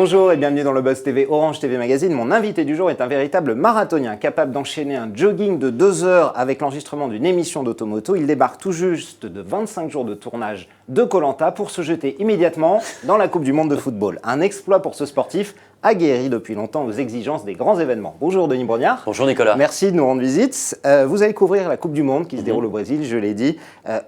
Bonjour et bienvenue dans le Buzz TV Orange TV Magazine. Mon invité du jour est un véritable marathonien, capable d'enchaîner un jogging de 2 heures avec l'enregistrement d'une émission d'automoto. Il débarque tout juste de 25 jours de tournage de Koh-Lanta pour se jeter immédiatement dans la Coupe du Monde de football. Un exploit pour ce sportif aguerri depuis longtemps aux exigences des grands événements. Bonjour Denis Brognard. Bonjour Nicolas. Merci de nous rendre visite. Vous allez couvrir la Coupe du Monde qui se déroule au Brésil, je l'ai dit.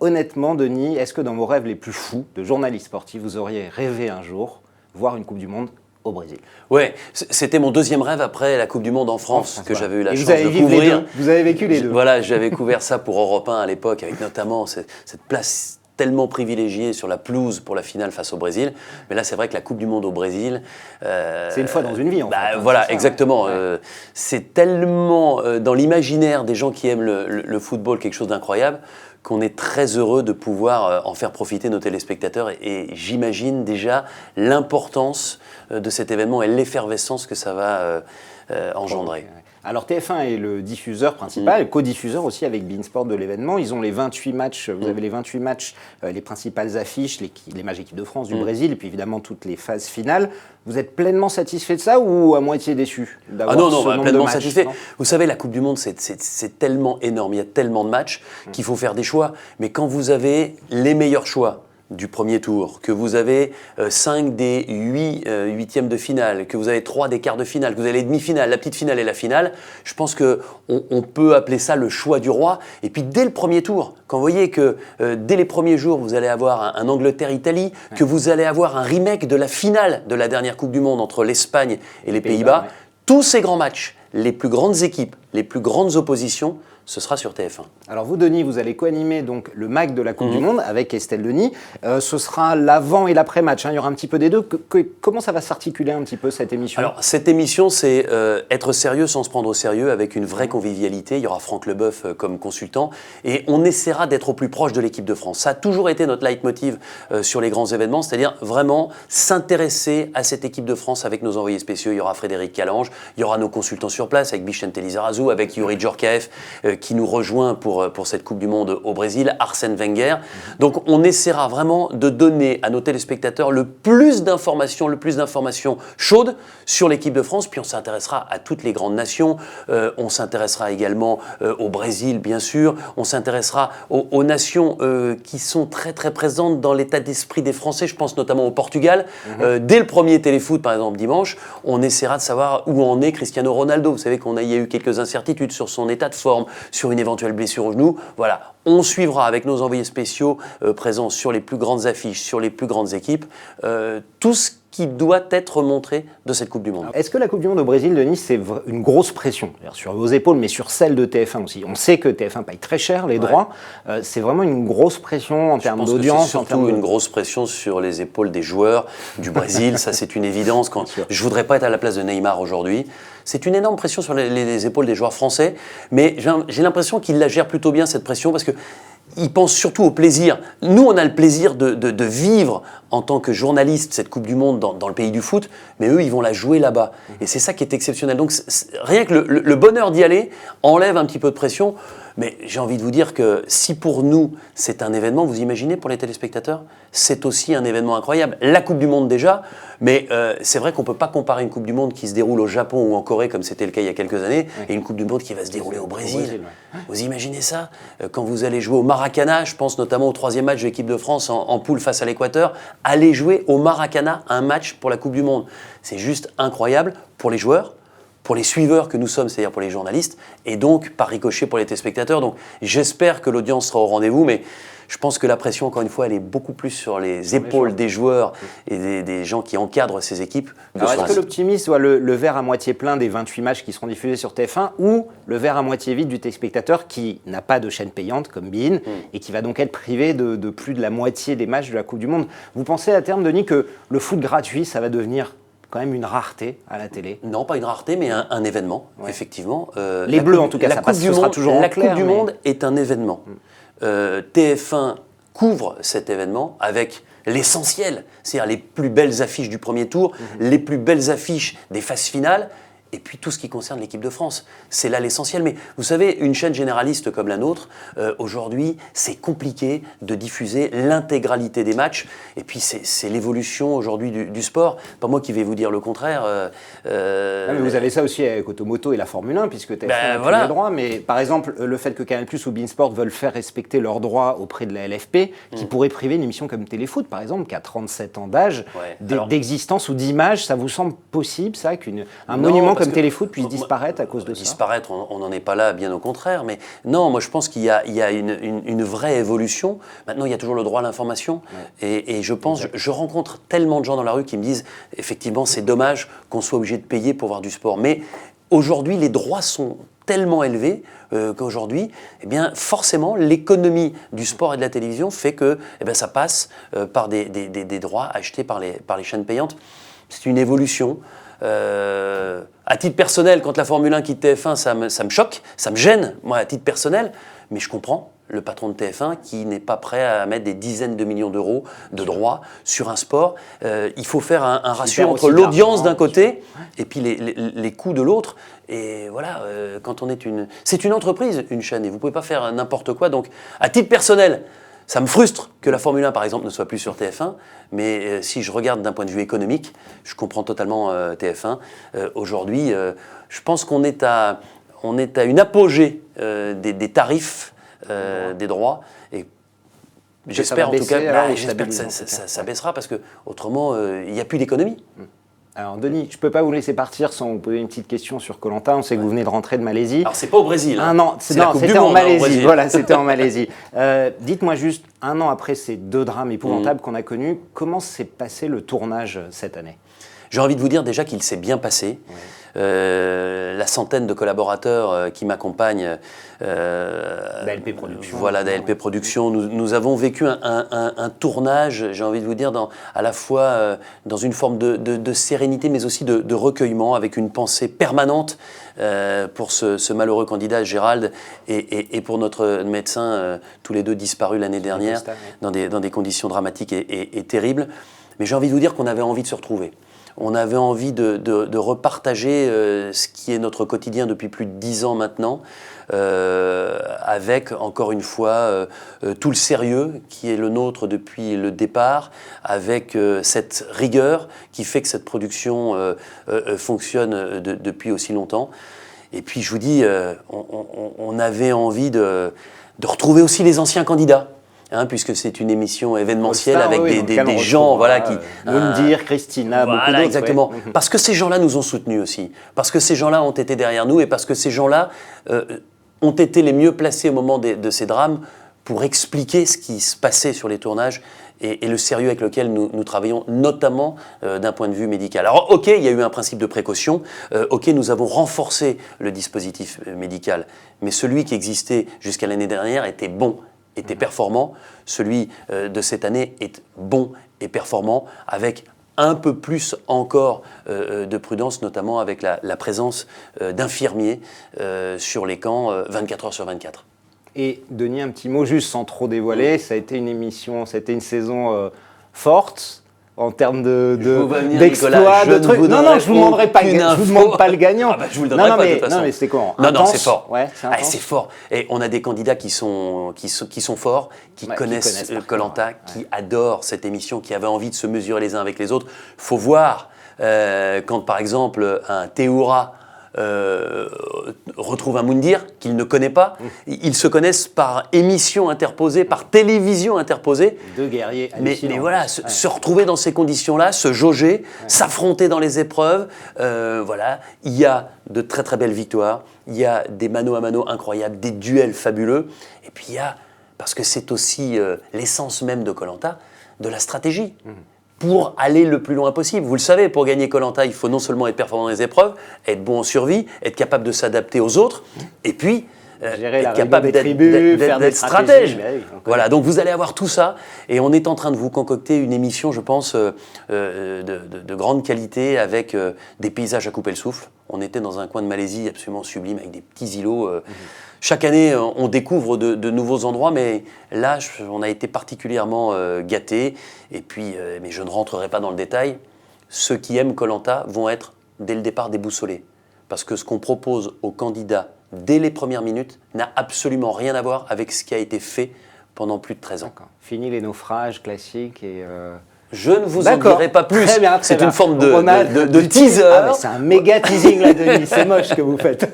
Honnêtement Denis, est-ce que dans vos rêves les plus fous de journaliste sportif, vous auriez rêvé un jour voir une Coupe du Monde au Brésil? Ouais, c'était mon deuxième rêve après la Coupe du Monde en France que j'avais eu la chance de couvrir. couvrir. Vous avez vécu les deux. Voilà, j'avais couvert ça pour Europe 1 à l'époque, avec notamment cette place tellement privilégiée sur la pelouse pour la finale face au Brésil. Mais là, c'est vrai que la Coupe du Monde au Brésil... c'est une fois dans une vie, en fait. Voilà, ça, exactement. Ouais. C'est tellement dans l'imaginaire des gens qui aiment le football quelque chose d'incroyable qu'on est très heureux de pouvoir en faire profiter nos téléspectateurs. Et j'imagine déjà l'importance de cet événement et l'effervescence que ça va engendrer. Alors TF1 est le diffuseur principal, co-diffuseur aussi avec beIN Sport de l'événement. Ils ont les 28 matchs, vous avez les 28 matchs, les principales affiches, les matchs équipe de France, du Brésil, et puis évidemment toutes les phases finales. Vous êtes pleinement satisfait de ça ou à moitié déçu d'avoir non, pleinement matchs, satisfait. Non, vous savez, la Coupe du Monde, c'est tellement énorme, il y a tellement de matchs qu'il faut faire des choix. Mais quand vous avez les meilleurs choix du premier tour, que vous avez 5 des 8 huitièmes de finale, que vous avez 3 des quarts de finale, que vous avez les demi-finales, la petite finale et la finale, je pense qu'on peut appeler ça le choix du roi. Et puis dès le premier tour, quand vous voyez que dès les premiers jours, vous allez avoir un Angleterre-Italie, que vous allez avoir un remake de la finale de la dernière Coupe du Monde entre l'Espagne et les Pays-Bas, tous ces grands matchs, les plus grandes équipes, les plus grandes oppositions, ce sera sur TF1. Alors vous, Denis, vous allez co-animer donc le MAC de la Coupe du Monde avec Estelle Denis. Ce sera l'avant et l'après-match, hein. Il y aura un petit peu des deux. Comment ça va s'articuler un petit peu cette émission? Alors cette émission, c'est être sérieux sans se prendre au sérieux, avec une vraie convivialité. Il y aura Franck Leboeuf comme consultant et on essaiera d'être au plus proche de l'équipe de France. Ça a toujours été notre leitmotiv sur les grands événements, c'est-à-dire vraiment s'intéresser à cette équipe de France avec nos envoyés spéciaux. Il y aura Frédéric Calange, il y aura nos consultants sur place avec Bichente Lizarazu, avec Yuri Djorkaeff qui nous rejoint pour cette Coupe du Monde au Brésil, Arsène Wenger. Donc on essaiera vraiment de donner à nos téléspectateurs le plus d'informations chaudes sur l'équipe de France, puis on s'intéressera à toutes les grandes nations, on s'intéressera également au Brésil bien sûr, on s'intéressera aux nations qui sont très très présentes dans l'état d'esprit des Français, je pense notamment au Portugal. Dès le premier téléfoot par exemple dimanche, on essaiera de savoir où en est Cristiano Ronaldo. Vous savez qu'il y a eu quelques incertitudes sur son état de forme, sur une éventuelle blessure au genou. Voilà, on suivra avec nos envoyés spéciaux présents sur les plus grandes affiches, sur les plus grandes équipes, tout ce qui doit être montré de cette Coupe du Monde. Est-ce que la Coupe du Monde au Brésil, Denis, c'est une grosse pression sur vos épaules, mais sur celle de TF1 aussi? On sait que TF1 paye très cher les droits. C'est vraiment une grosse pression en termes d'audience. C'est surtout une grosse pression sur les épaules des joueurs du Brésil. Ça, c'est une évidence. Je voudrais pas être à la place de Neymar aujourd'hui. C'est une énorme pression sur les épaules des joueurs français, mais j'ai l'impression qu'ils la gèrent plutôt bien, cette pression, parce que ils pensent surtout au plaisir. Nous, on a le plaisir de vivre en tant que journaliste cette Coupe du Monde dans le pays du foot, mais eux, ils vont la jouer là-bas. Et c'est ça qui est exceptionnel. Donc, rien que le bonheur d'y aller enlève un petit peu de pression. Mais j'ai envie de vous dire que si pour nous, c'est un événement, vous imaginez pour les téléspectateurs, c'est aussi un événement incroyable. La Coupe du Monde déjà, mais c'est vrai qu'on ne peut pas comparer une Coupe du Monde qui se déroule au Japon ou en Corée, comme c'était le cas il y a quelques années, et une Coupe du Monde qui va se dérouler au Brésil. Vous imaginez ça? Quand vous allez jouer au Maracana, je pense notamment au 3e match de l'équipe de France en poule face à l'Équateur, aller jouer au Maracana un match pour la Coupe du Monde. C'est juste incroyable pour les joueurs, pour les suiveurs que nous sommes, c'est-à-dire pour les journalistes, et donc par ricochet pour les téléspectateurs. Donc j'espère que l'audience sera au rendez-vous, mais je pense que la pression, encore une fois, elle est beaucoup plus sur les épaules des joueurs et des gens qui encadrent ces équipes. Alors est-ce que l'optimisme soit le verre à moitié plein des 28 matchs qui seront diffusés sur TF1 ou le verre à moitié vide du téléspectateur qui n'a pas de chaîne payante comme beIN et qui va donc être privé de plus de la moitié des matchs de la Coupe du Monde? Vous pensez à terme, Denis, que le foot gratuit, ça va devenir quand même une rareté à la télé? Non, pas une rareté, mais un événement, effectivement. Les Bleus, en tout cas, ce sera toujours en clair. La Coupe du Monde est un événement. TF1 couvre cet événement avec l'essentiel, c'est-à-dire les plus belles affiches du premier tour, les plus belles affiches des phases finales, et puis tout ce qui concerne l'équipe de France. C'est là l'essentiel. Mais vous savez, une chaîne généraliste comme la nôtre, aujourd'hui, c'est compliqué de diffuser l'intégralité des matchs. Et puis c'est l'évolution aujourd'hui du sport. Pas moi qui vais vous dire le contraire. Mais vous avez ça aussi avec Automoto et la Formule 1, puisque TF1 a tous les droits. Mais par exemple, le fait que Canal+ ou beIN Sport veulent faire respecter leurs droits auprès de la LFP, qui pourrait priver une émission comme Téléfoot, par exemple, qui a 37 ans d'âge, d'existence ou d'image, ça vous semble possible, ça, qu'un monument comme Téléfoot puisse disparaître à cause de ça? Disparaître, on n'en est pas là, bien au contraire. Mais non, moi je pense qu'il y a une vraie évolution. Maintenant, il y a toujours le droit à l'information. Et je pense, je rencontre tellement de gens dans la rue qui me disent, effectivement, c'est dommage qu'on soit obligé de payer pour voir du sport. Mais aujourd'hui, les droits sont tellement élevés qu'aujourd'hui, eh bien, forcément, l'économie du sport et de la télévision fait que ça passe par des droits achetés par les chaînes payantes. C'est une évolution. À titre personnel, quand la Formule 1 quitte TF1, ça me choque, ça me gêne, moi, à titre personnel, mais je comprends le patron de TF1 qui n'est pas prêt à mettre des dizaines de millions d'euros de droits sur un sport. Il faut faire un ratio entre l'audience d'un côté et puis les coûts de l'autre. Et voilà, quand on est c'est une entreprise, une chaîne, et vous ne pouvez pas faire n'importe quoi. Donc, à titre personnel, ça me frustre que la Formule 1, par exemple, ne soit plus sur TF1, mais si je regarde d'un point de vue économique, je comprends totalement TF1. Aujourd'hui, je pense qu'on est à une apogée des tarifs, des droits, et j'espère en tout cas que ça baissera, parce qu'autrement, il n'y a plus d'économie. Alors Denis, je ne peux pas vous laisser partir sans vous poser une petite question sur Koh Lanta. On sait que vous venez de rentrer de Malaisie. Alors c'est pas au Brésil. C'était en Malaisie. Voilà, c'était en Malaisie. Dites-moi juste, 1 an après ces 2 drames épouvantables qu'on a connus, comment s'est passé le tournage cette année? J'ai envie de vous dire déjà qu'il s'est bien passé. La centaine de collaborateurs qui m'accompagnent d'ALP Productions. Voilà, d'ALP Productions. Nous avons vécu un tournage, j'ai envie de vous dire, à la fois dans une forme de sérénité, mais aussi de recueillement, avec une pensée permanente pour ce malheureux candidat Gérald et pour notre médecin, tous les deux disparus l'année dernière, dans des conditions dramatiques et terribles. Mais j'ai envie de vous dire qu'on avait envie de se retrouver. On avait envie de repartager ce qui est notre quotidien depuis plus de 10 ans maintenant, avec, encore une fois, tout le sérieux qui est le nôtre depuis le départ, avec cette rigueur qui fait que cette production fonctionne depuis aussi longtemps. Et puis, je vous dis, on avait envie de retrouver aussi les anciens candidats. Puisque c'est une émission événementielle avec des gens qui... Moundir, Christina, beaucoup d'autres. Exactement. Ouais. Parce que ces gens-là nous ont soutenus aussi. Parce que ces gens-là ont été derrière nous et parce que ces gens-là ont été les mieux placés au moment de ces drames pour expliquer ce qui se passait sur les tournages et le sérieux avec lequel nous travaillons, notamment d'un point de vue médical. Alors, ok, il y a eu un principe de précaution. Ok, nous avons renforcé le dispositif médical. Mais celui qui existait jusqu'à l'année dernière était bon, était performant. Celui de cette année est bon et performant, avec un peu plus encore de prudence, notamment avec la présence d'infirmiers sur les camps 24 heures sur 24. Et Denis, un petit mot juste sans trop dévoiler, ça a été une émission, c'était une saison forte en termes d'exploits, de trucs. Non, je vous demanderai pas. Je vous demande pas le gagnant. Je vous le donnerai pas de toute façon. Non, mais c'était comment? Non, c'est fort. Ouais, c'est fort. Et on a des candidats qui sont forts, qui connaissent Koh Lanta, qui adorent cette émission, qui avaient envie de se mesurer les uns avec les autres. Faut voir quand, par exemple, un Théoura retrouve un Moundir qu'il ne connaît pas. Ils se connaissent par émission interposée, par télévision interposée. Deux guerriers mais voilà, se retrouver dans ces conditions-là, se jauger, s'affronter dans les épreuves. Voilà, il y a de très très belles victoires, il y a des mano à mano incroyables, des duels fabuleux. Et puis il y a, parce que c'est aussi l'essence même de Koh Lanta, de la stratégie. Pour aller le plus loin possible. Vous le savez, pour gagner Koh Lanta, il faut non seulement être performant dans les épreuves, être bon en survie, être capable de s'adapter aux autres, et puis être capable d'être stratège. Voilà, donc vous allez avoir tout ça, et on est en train de vous concocter une émission, je pense, de grande qualité, avec des paysages à couper le souffle. On était dans un coin de Malaisie absolument sublime, avec des petits îlots. Chaque année, on découvre de nouveaux endroits, mais là, on a été particulièrement gâtés. Et puis, mais je ne rentrerai pas dans le détail, ceux qui aiment Koh Lanta vont être, dès le départ, déboussolés. parce que ce qu'on propose aux candidats dès les premières minutes n'a absolument rien à voir avec ce qui a été fait pendant plus de 13 ans. D'accord. Fini les naufrages classiques et... Je ne vous en dirai pas plus. Très bien, c'est bien. une forme Donc, de teaser. Ah, c'est un méga teasing là, Denis. C'est moche ce que vous faites.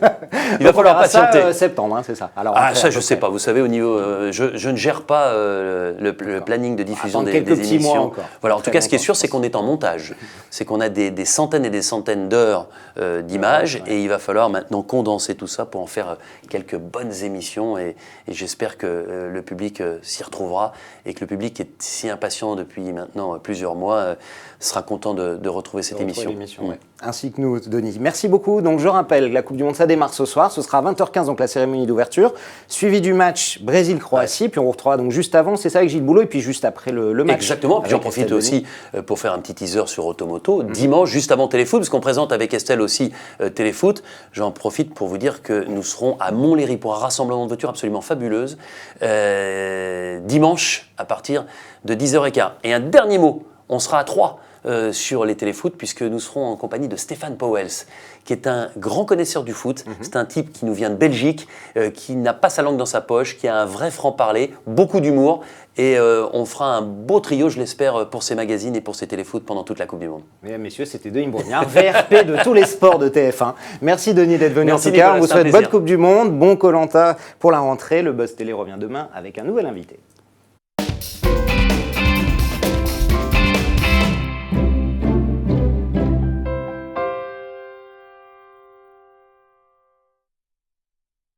Il va falloir patienter. Ça, septembre, hein, c'est ça. Alors, ça, je ne sais pas. Vous savez, au niveau, je ne gère pas le planning de diffusion des petits mois émissions. encore. Voilà. En tout cas, ce qui est sûr, c'est qu'on est en montage. C'est qu'on a des centaines et des centaines d'heures d'images, et il va falloir maintenant condenser tout ça pour en faire quelques bonnes émissions. Et j'espère que le public s'y retrouvera et que le public qui est si impatient depuis maintenant plusieurs mois sera content de retrouver cette émission. Ouais. Ainsi que nous, Denis. Merci beaucoup. Donc, je rappelle, la Coupe du Monde, ça démarre ce soir. Ce sera à 20h15, donc la cérémonie d'ouverture, suivi du match Brésil-Croatie. Puis on retrouvera donc juste avant, c'est ça, avec Gilles Boulot, et puis juste après le match. Exactement. Puis j'en profite aussi pour faire un petit teaser sur Automoto. Dimanche, juste avant Téléfoot, parce qu'on présente avec Estelle aussi Téléfoot, j'en profite pour vous dire que nous serons à Montlhéry pour un rassemblement de voitures absolument fabuleuse. Dimanche, à partir de 10h15. Et un dernier mot, on sera à 3 sur les téléfoot, puisque nous serons en compagnie de Stéphane Pauwels, qui est un grand connaisseur du foot. C'est un type qui nous vient de Belgique, qui n'a pas sa langue dans sa poche, qui a un vrai franc-parler, beaucoup d'humour, et on fera un beau trio, je l'espère, pour ces magazines et pour ces téléfoot pendant toute la Coupe du Monde. Mesdames, messieurs, c'était Denis Brognard, VRP de tous les sports de TF1. Merci Denis d'être venu. Merci, en tout cas. Nicolas, On vous souhaite bonne Coupe du Monde, bon Koh-Lanta pour la rentrée. Le Buzz Télé revient demain avec un nouvel invité.